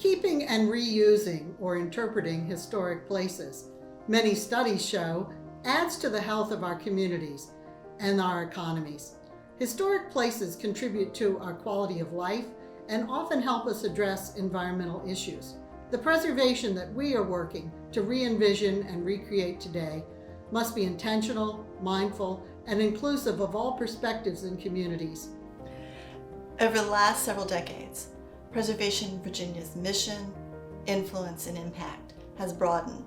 Keeping and reusing or interpreting historic places, many studies show, adds to the health of our communities and our economies. Historic places contribute to our quality of life and often help us address environmental issues. The preservation that we are working to re-envision and recreate today must be intentional, mindful, and inclusive of all perspectives and communities. Over the last several decades, Preservation Virginia's mission, influence, and impact has broadened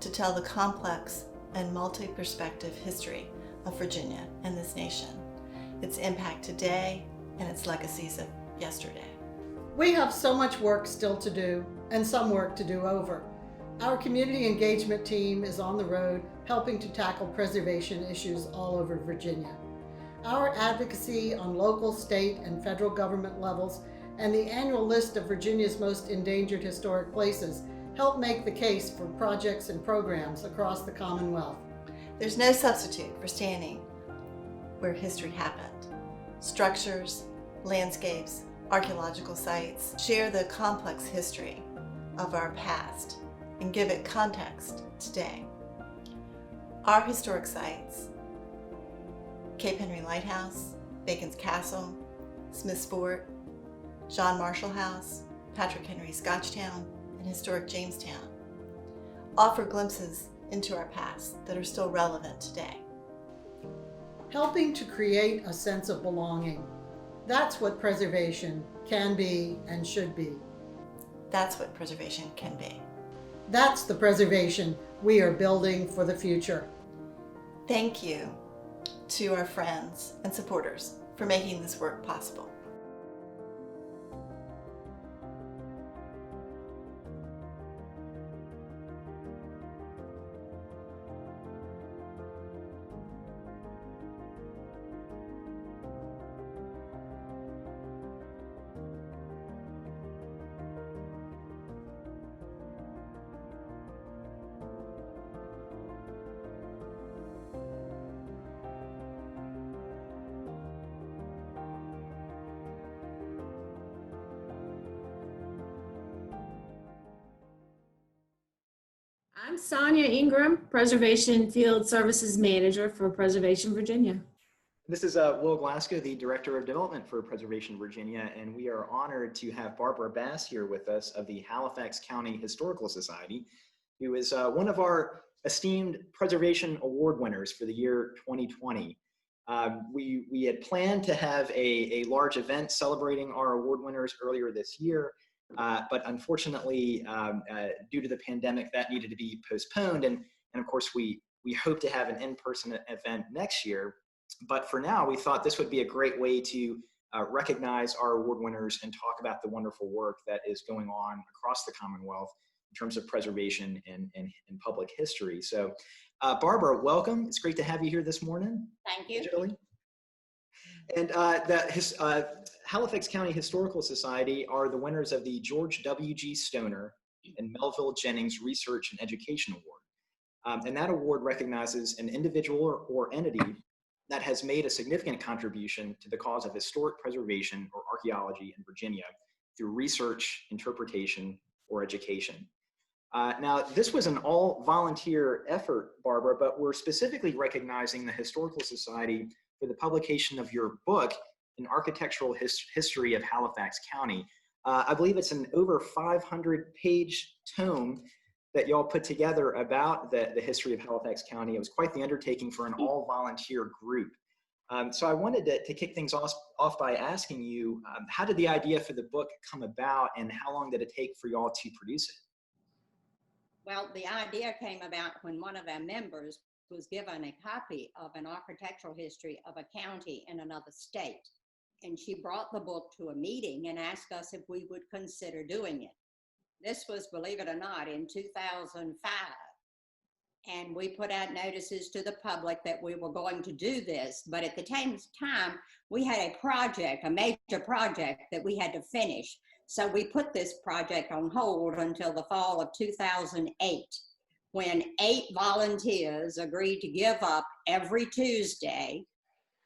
to tell the complex and multi-perspective history of Virginia and this nation, its impact today, and its legacies of yesterday. We have so much work still to do and some work to do over. Our community engagement team is on the road helping to tackle preservation issues all over Virginia. Our advocacy on local, state, and federal government levels and the annual list of Virginia's most endangered historic places help make the case for projects and programs across the Commonwealth. There's no substitute for standing where history happened. Structures, landscapes, archaeological sites share the complex history of our past and give it context today. Our historic sites, Cape Henry Lighthouse, Bacon's Castle, Smith's Fort, John Marshall House, Patrick Henry Scotchtown, and historic Jamestown, offer glimpses into our past that are still relevant today. Helping to create a sense of belonging. That's what preservation can be and should be. That's what preservation can be. That's the preservation we are building for the future. Thank you to our friends and supporters for making this work possible. I'm Sonia Ingram, Preservation Field Services Manager for Preservation Virginia. This is Will Glasgow, the Director of Development for Preservation Virginia, and we are honored to have Barbara Bass here with us of the Halifax County Historical Society, who is one of our esteemed Preservation Award winners for the year 2020. We had planned to have a large event celebrating our award winners earlier this year, but unfortunately, due to the pandemic, that needed to be postponed. And of course, we hope to have an in-person event next year. But for now, we thought this would be a great way to recognize our award winners and talk about the wonderful work that is going on across the Commonwealth in terms of preservation and public history. So Barbara, welcome. It's great to have you here this morning. Thank you. Digitally. And Halifax County Historical Society are the winners of the George W.G. Stoner and Melville Jennings Research and Education Award. And that award recognizes an individual or entity that has made a significant contribution to the cause of historic preservation or archaeology in Virginia through research, interpretation, or education. Now, this was an all-volunteer effort, Barbara, but we're specifically recognizing the Historical Society for the publication of your book, An Architectural History of Halifax County. I believe it's an over 500-page tome that y'all put together about the history of Halifax County. It was quite the undertaking for an all-volunteer group. So I wanted to kick things off by asking you, how did the idea for the book come about, and how long did it take for y'all to produce it? Well, the idea came about when one of our members was given a copy of an architectural history of a county in another state. And she brought the book to a meeting and asked us if we would consider doing it. This was, believe it or not, in 2005. And we put out notices to the public that we were going to do this. But at the same time, we had a project, a major project that we had to finish. So we put this project on hold until the fall of 2008, when 8 volunteers agreed to give up every Tuesday,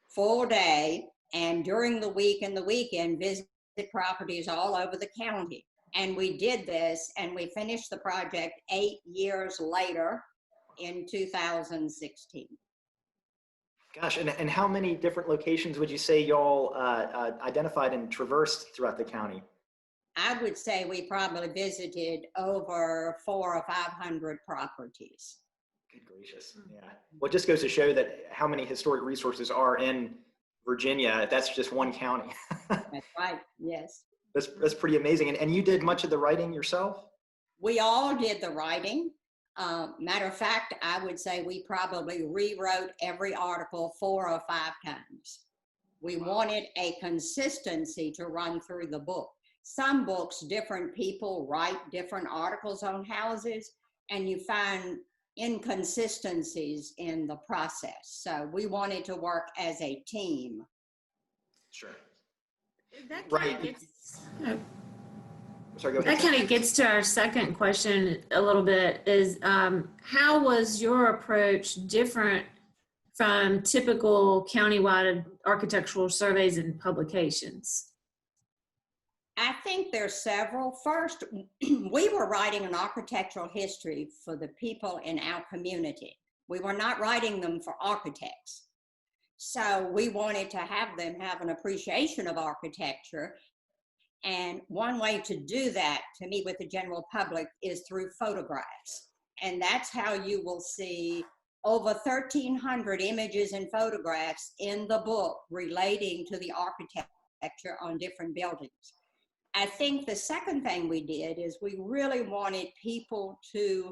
full day, and during the week and the weekend, visit properties all over the county. And we did this, and we finished the project 8 years later in 2016. Gosh, and how many different locations would you say y'all identified and traversed throughout the county? I would say we probably visited over 400 or 500 properties. Good gracious, yeah. Well, it just goes to show that how many historic resources are in Virginia. That's just one county. That's right, yes. That's pretty amazing. And you did much of the writing yourself? We all did the writing. Matter of fact, I would say we probably rewrote every article 4 or 5 times. We wanted a consistency to run through the book. Some books, different people write different articles on houses, and you find inconsistencies in the process. So we wanted to work as a team. Sure. That Right. Sorry, go ahead. That kind of gets to our second question a little bit is how was your approach different from typical countywide architectural surveys and publications? I think there's several. First, we were writing an architectural history for the people in our community. We were not writing them for architects. So we wanted to have them have an appreciation of architecture. And one way to do that, to meet with the general public, is through photographs. And that's how you will see over 1,300 images and photographs in the book relating to the architecture on different buildings. I think the second thing we did is we really wanted people to,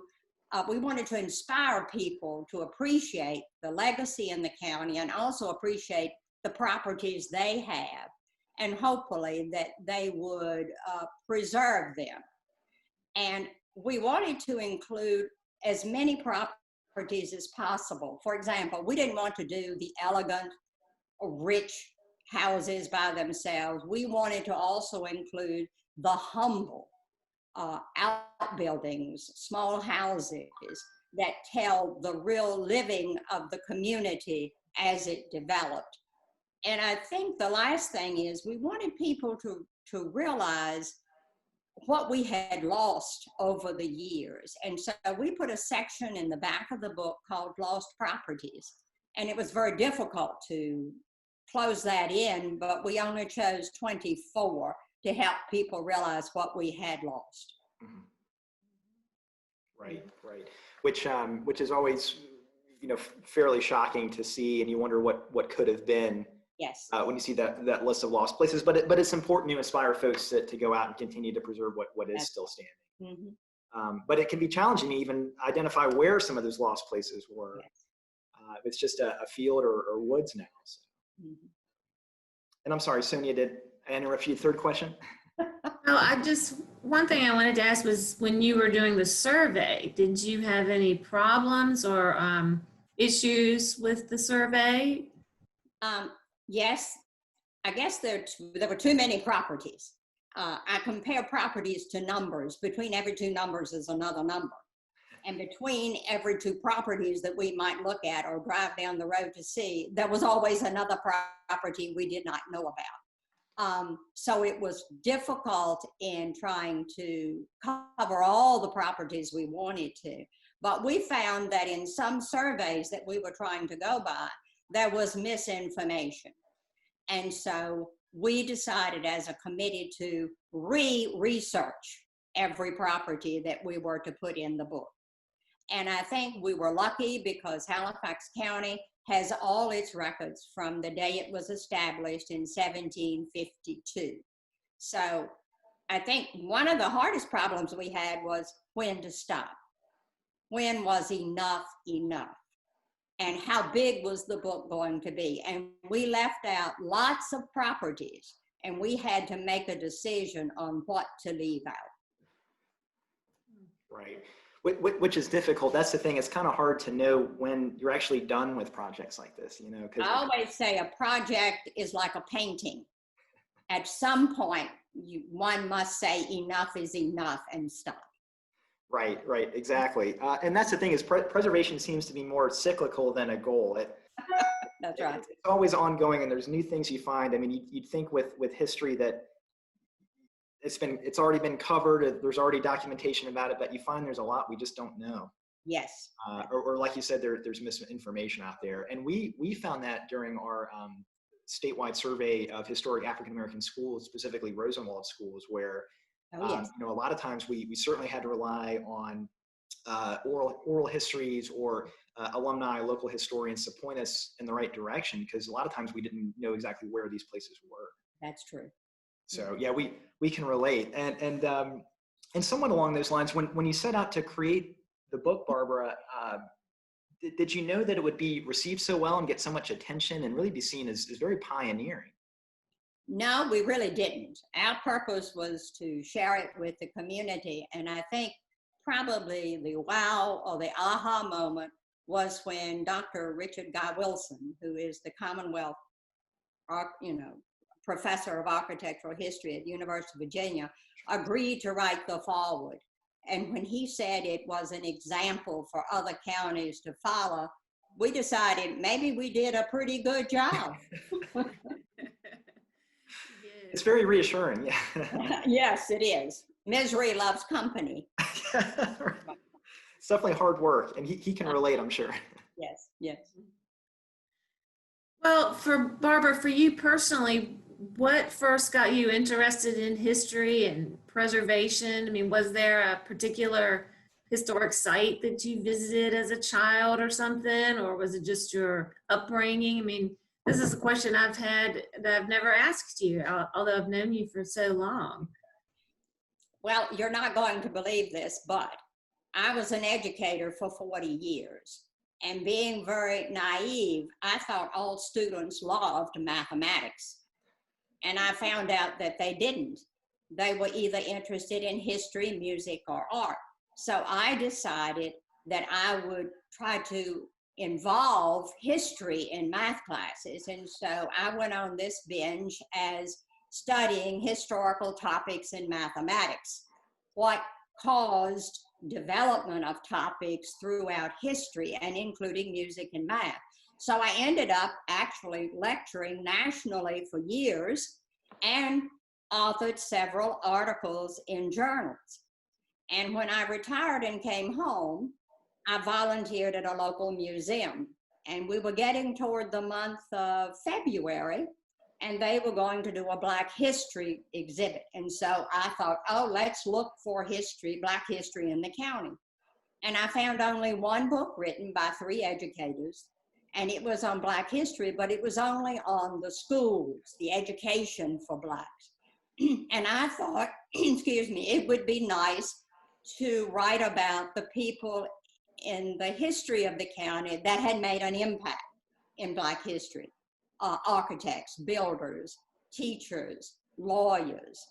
we wanted to inspire people to appreciate the legacy in the county and also appreciate the properties they have, and hopefully that they would preserve them. And we wanted to include as many properties as possible. For example, we didn't want to do the elegant, rich houses by themselves. We wanted to also include the humble outbuildings, small houses that tell the real living of the community as it developed. And I think the last thing is we wanted people to realize what we had lost over the years. And so we put a section in the back of the book called Lost Properties. And it was very difficult to close that in, but we only chose 24 to help people realize what we had lost. Mm-hmm. Right, right. Which is always, fairly shocking to see, and you wonder what could have been. Yes. When you see that list of lost places, but it's important to inspire folks to go out and continue to preserve what is still standing. Mm-hmm. But it can be challenging to even identify where some of those lost places were. Yes. If it's just a field or woods now. So. Mm-hmm. And I'm sorry, Sonia, did I interrupt you? Third question? One thing I wanted to ask was, when you were doing the survey, did you have any problems or issues with the survey? Yes, I guess there were too many properties. I compare properties to numbers. Between every 2 numbers is another number. And between every 2 properties that we might look at or drive down the road to see, there was always another property we did not know about. So it was difficult in trying to cover all the properties we wanted to. But we found that in some surveys that we were trying to go by, there was misinformation. And so we decided as a committee to research every property that we were to put in the book. And I think we were lucky because Halifax County has all its records from the day it was established in 1752. So I think one of the hardest problems we had was when to stop. When was enough enough? And how big was the book going to be? And we left out lots of properties, and we had to make a decision on what to leave out. Right. Which is difficult. That's the thing. It's kind of hard to know when you're actually done with projects like this, I always say a project is like a painting. At some point, one must say enough is enough and stop. Right, exactly. And that's the thing is preservation seems to be more cyclical than a goal. That's right. It's always ongoing, and there's new things you find. I mean, you'd think with history that it's already been covered. There's already documentation about it, but you find there's a lot we just don't know. Yes. Or like you said, there's misinformation out there. And we found that during our statewide survey of historic African-American schools, specifically Rosenwald schools, where a lot of times we certainly had to rely on oral histories or alumni, local historians to point us in the right direction, because a lot of times we didn't know exactly where these places were. That's true. So yeah, we can relate. And somewhat along those lines, when you set out to create the book, Barbara, did you know that it would be received so well and get so much attention and really be seen as very pioneering? No, we really didn't. Our purpose was to share it with the community. And I think probably the wow or the aha moment was when Dr. Richard Guy Wilson, who is the Commonwealth, professor of architectural history at the University of Virginia, agreed to write the foreword. And when he said it was an example for other counties to follow, we decided maybe we did a pretty good job. It's very reassuring. Yeah. Yes, it is. Misery loves company. It's definitely hard work, and he can relate, I'm sure. Yes, yes. Well, for Barbara, for you personally, what first got you interested in history and preservation? I mean, was there a particular historic site that you visited as a child or something, or was it just your upbringing? I mean, this is a question I've had that I've never asked you, although I've known you for so long. Well, you're not going to believe this, but I was an educator for 40 years. And being very naive, I thought all students loved mathematics. And I found out that they didn't. They were either interested in history, music, or art. So I decided that I would try to involve history in math classes. And so I went on this binge as studying historical topics in mathematics. What caused development of topics throughout history, and including music and math. So I ended up actually lecturing nationally for years and authored several articles in journals. And when I retired and came home, I volunteered at a local museum. And we were getting toward the month of February, and they were going to do a Black history exhibit. And so I thought, oh, let's look for history, Black history in the county. And I found only one book written by 3 educators, and it was on Black history, but it was only on the schools, the education for Blacks. And I thought, excuse me, it would be nice to write about the people in the history of the county that had made an impact in Black history. Architects, builders, teachers, lawyers.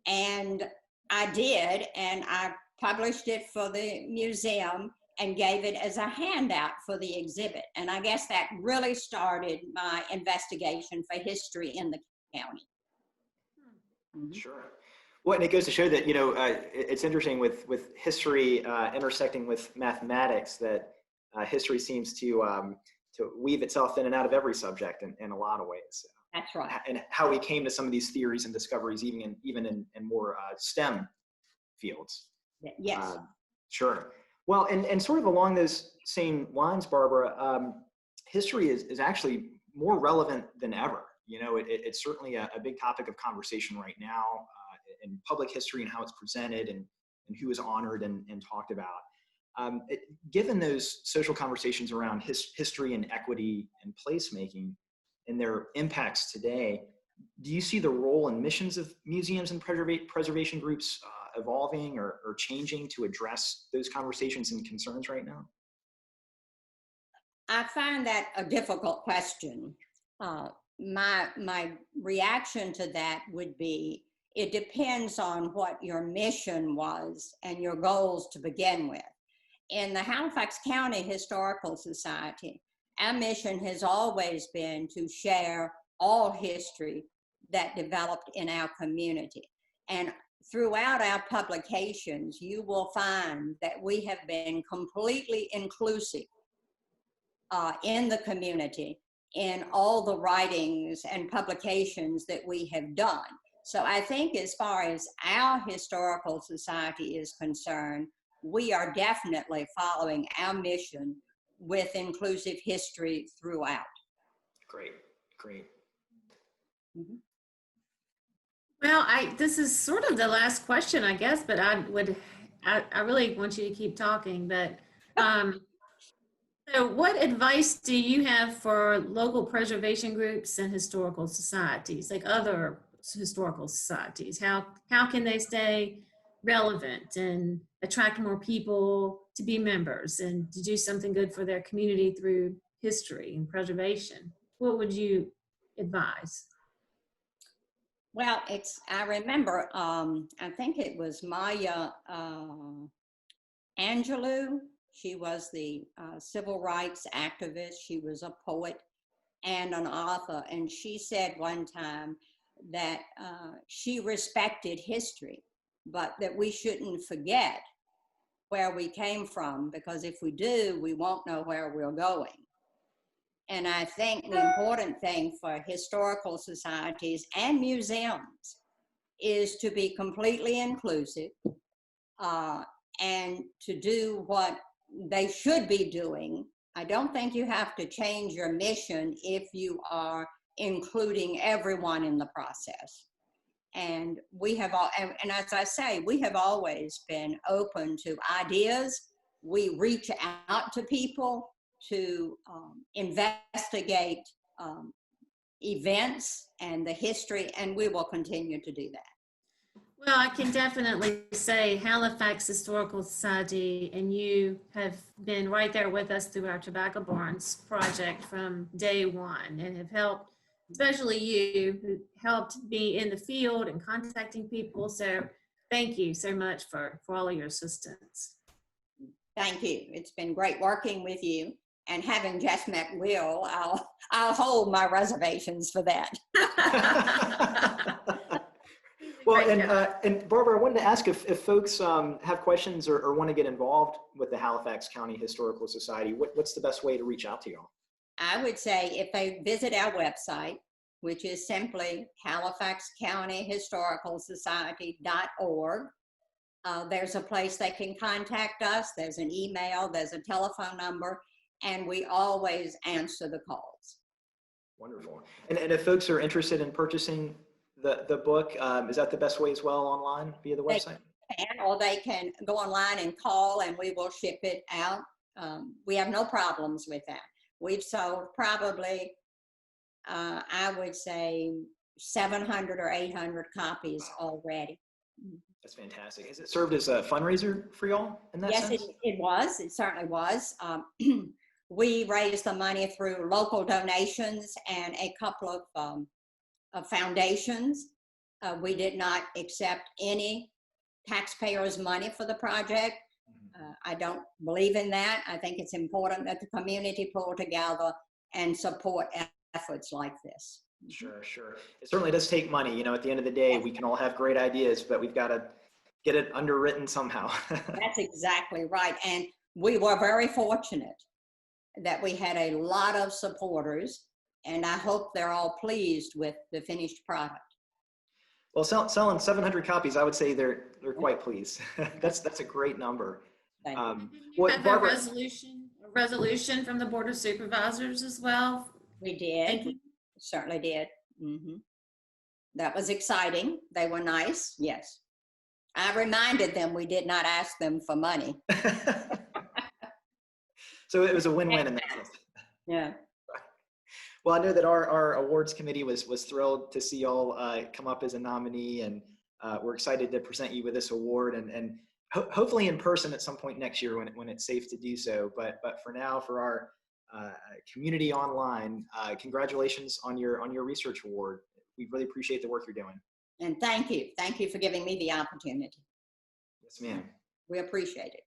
And I did, and I published it for the museum and gave it as a handout for the exhibit. And I guess that really started my investigation for history in the county. Mm-hmm. Sure. Well, and it goes to show that, it's interesting with history intersecting with mathematics, that history seems to weave itself in and out of every subject in a lot of ways. That's right. And how we came to some of these theories and discoveries, even in more STEM fields. Yes. Sure. Well, and sort of along those same lines, Barbara, history is actually more relevant than ever. It's certainly a big topic of conversation right now in public history and how it's presented and who is honored and talked about. Given those social conversations around history and equity and placemaking and their impacts today, do you see the role and missions of museums and preservation groups evolving or changing to address those conversations and concerns right now? I find that a difficult question. My reaction to that would be, it depends on what your mission was and your goals to begin with. In the Halifax County Historical Society, our mission has always been to share all history that developed in our community. And throughout our publications, you will find that we have been completely inclusive in the community in all the writings and publications that we have done. So I think as far as our historical society is concerned, we are definitely following our mission with inclusive history throughout. Great, great. Mhm. Well, this is sort of the last question, I guess, but I really want you to keep talking, but, so what advice do you have for local preservation groups and historical societies, like other historical societies? How can they stay relevant and attract more people to be members and to do something good for their community through history and preservation? What would you advise? Well, I remember, I think it was Maya Angelou. She was the civil rights activist. She was a poet and an author. And she said one time that she respected history, but that we shouldn't forget where we came from, because if we do, we won't know where we're going. And I think the important thing for historical societies and museums is to be completely inclusive and to do what they should be doing. I don't think you have to change your mission if you are including everyone in the process. And we have all, and as I say, we have always been open to ideas. We reach out to people to investigate events and the history, and we will continue to do that. Well, I can definitely say Halifax Historical Society and you have been right there with us through our Tobacco Barns project from day one, and have helped, especially you, who helped me in the field and contacting people. So thank you so much for all of your assistance. Thank you. It's been great working with you, and having just met Will, I'll hold my reservations for that. Well, and Barbara, I wanted to ask if folks have questions or want to get involved with the Halifax County Historical Society, what's the best way to reach out to y'all? I would say if they visit our website, which is simply halifaxcountyhistoricalsociety.org, there's a place they can contact us. There's an email, there's a telephone number, and we always answer the calls. Wonderful. And if folks are interested in purchasing the book, is that the best way as well, online via the website? Or they can go online and call, and we will ship it out. We have no problems with that. We've sold probably, I would say, 700 or 800 copies already. That's fantastic. Has it served as a fundraiser for y'all in that sense? Yes, it was. It certainly was. We raised the money through local donations and a couple of foundations. We did not accept any taxpayers' money for the project. I don't believe in that. I think it's important that the community pull together and support efforts like this. Sure. It certainly does take money. At the end of the day, we can all have great ideas, but we've got to get it underwritten somehow. That's exactly right. And we were very fortunate that we had a lot of supporters, and I hope they're all pleased with the finished product. Well, selling 700 copies, I would say they're quite pleased. That's a great number. Barbara, a resolution from the Board of Supervisors as well. We did. Thank you. Certainly did. That was exciting. They were nice. Yes. I reminded them we did not ask them for money. So it was a win-win in that sense. Yeah. Well, I know that our awards committee was thrilled to see y'all come up as a nominee, and we're excited to present you with this award, and hopefully in person at some point next year when it's safe to do so. But for now, for our community online, congratulations on your research award. We really appreciate the work you're doing. And thank you. Thank you for giving me the opportunity. Yes, ma'am. We appreciate it.